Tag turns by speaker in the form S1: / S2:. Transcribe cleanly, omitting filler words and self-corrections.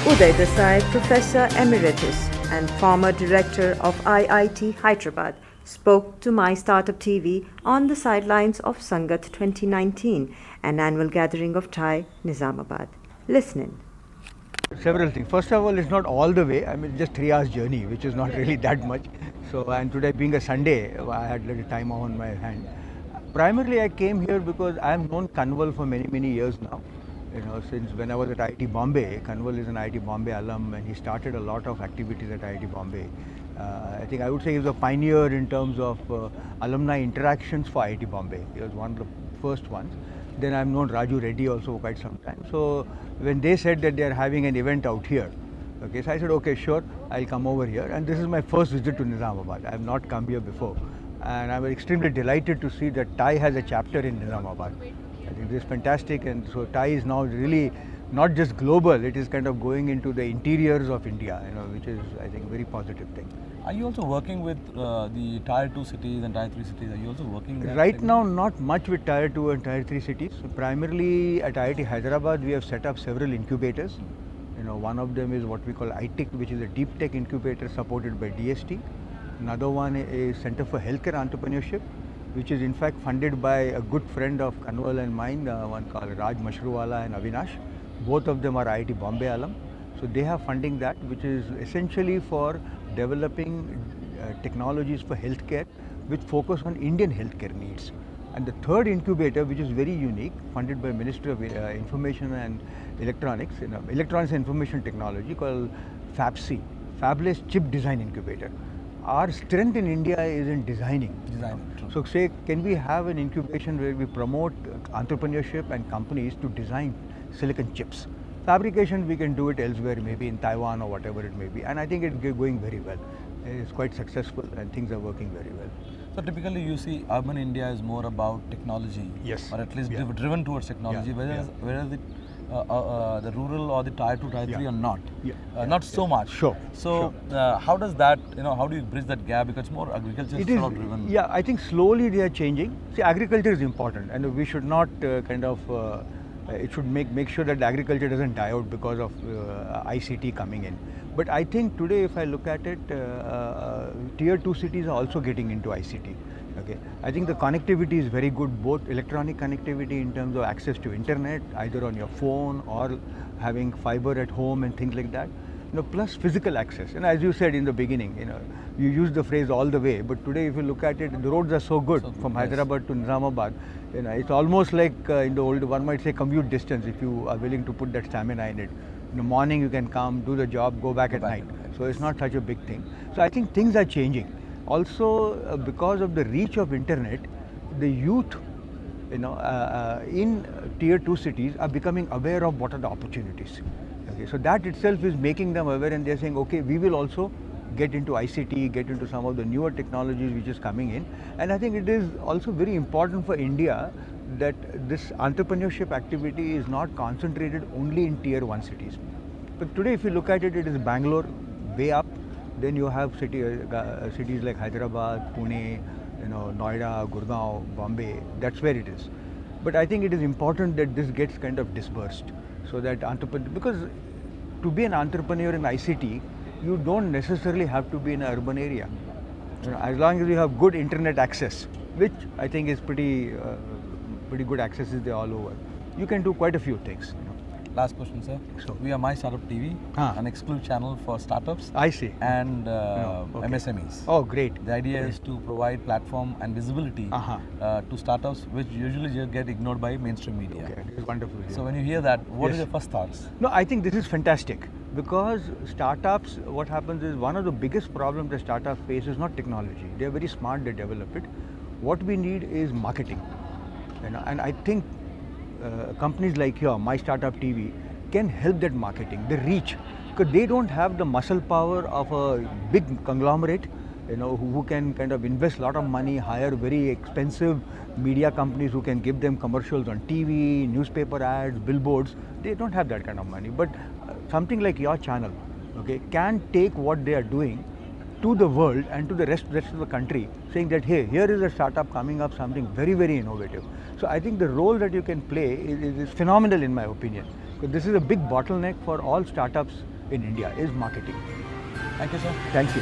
S1: Uday Desai, Professor Emeritus and former Director of IIT Hyderabad, spoke to MyStartup TV on the sidelines of Sangath 2019, an annual gathering of TiE, Nizamabad. Listen in.
S2: Several things. First of all, it's not all the way. I mean, just 3 hours journey, which is not really that much. So, and today being a Sunday, I had a little time on my hand. Primarily, I came here because I have known Kanwal for many years now. You know, since when I was at IIT Bombay. Kanwal is an IIT Bombay alum, and he started a lot of activities at IIT Bombay. I think I would say he was a pioneer in terms of alumni interactions for IIT Bombay. He was one of the first ones. Then I've known Raju Reddy also for quite some time. So when they said that they are having an event out here, okay, so I said, okay, sure, I'll come over here. And this is my first visit to Nizamabad. I have not come here before. And I'm extremely delighted to see that TiE has a chapter in Nizamabad. I think this is fantastic. And so TiE is now really not just global, it is kind of going into the interiors of India, you know, which is, I think, a very positive thing.
S3: Are you also working with the tier 2 cities and tier 3 cities? Are you also working there?
S2: Right now, not much with tier 2 and tier 3 cities. So primarily at IIT Hyderabad, we have set up several incubators. You know, one of them is what we call ITIC, which is a deep tech incubator supported by DST. Another one is Center for Healthcare Entrepreneurship, which is in fact funded by a good friend of Kanwal and mine, one called Raj Mashruwala and Avinash. Both of them are IIT Bombay alum. So they have funding that, which is essentially for developing technologies for healthcare which focus on Indian healthcare needs. And the third incubator, which is very unique, funded by Ministry of Information and Electronics, Electronics and Information Technology, called FABC, Fabless Chip Design Incubator. Our strength in India is in designing. So say, can we have an incubation where we promote entrepreneurship and companies to design silicon chips? Fabrication, we can do it elsewhere, maybe in Taiwan or whatever it may be. And I think it's going very well. It's quite successful and things are working very well.
S3: So typically you see urban India is more about technology.
S2: Yes.
S3: Or at least driven towards technology, whereas the rural or the tier 2, tier 3 are not. Not so much.
S2: Sure.
S3: So how does that, how do you bridge that gap? Because it's more agriculture is sort of driven.
S2: Yeah, I think slowly they are changing. See, agriculture is important and we should not it should make sure that agriculture doesn't die out because of ICT coming in. But I think today, if I look at it, tier 2 cities are also getting into ICT. Okay, I think the connectivity is very good, both electronic connectivity in terms of access to internet, either on your phone or having fiber at home and things like that. You know, plus physical access. And as you said in the beginning, you used the phrase all the way, but today if you look at it, the roads are so good from Hyderabad to Nizamabad. It's almost like in the old, one might say commute distance if you are willing to put that stamina in it. In the morning you can come, do the job, go back at night. So it's not such a big thing. So I think things are changing. Also, because of the reach of internet, the youth, in tier 2 cities are becoming aware of what are the opportunities. Okay, so that itself is making them aware, and they're saying, okay, we will also get into ICT, get into some of the newer technologies which is coming in. And I think it is also very important for India that this entrepreneurship activity is not concentrated only in tier 1 cities. But today if you look at it, it is Bangalore way up. Then you have cities like Hyderabad, Pune, Noida, Gurgaon, Bombay. That's where it is. But I think it is important that this gets kind of dispersed, so that because to be an entrepreneur in ICT, you don't necessarily have to be in an urban area. As long as you have good internet access, which I think is pretty good access is there all over, you can do quite a few things.
S3: Last question, sir. So we are MyStartup TV, an exclusive channel for startups.
S2: I see.
S3: And MSMEs.
S2: Oh, great.
S3: The idea is to provide platform and visibility to startups which usually just get ignored by mainstream media.
S2: Okay, this is wonderful.
S3: So when you hear that, what are your first thoughts?
S2: No, I think this is fantastic because startups, what happens is one of the biggest problems that startups face is not technology. They are very smart, they develop it. What we need is marketing. And I think companies like here, MyStartup TV, can help that marketing, the reach, because they don't have the muscle power of a big conglomerate, who can kind of invest a lot of money, hire very expensive media companies who can give them commercials on TV, newspaper ads, billboards. They don't have that kind of money. But something like your channel, okay, can take what they are doing to the world and to the rest of the country, saying that, hey, here is a startup coming up, something very innovative. So I think the role that you can play is phenomenal in my opinion, because this is a big bottleneck for all startups in India is marketing.
S3: Thank you, sir.
S2: Thank you.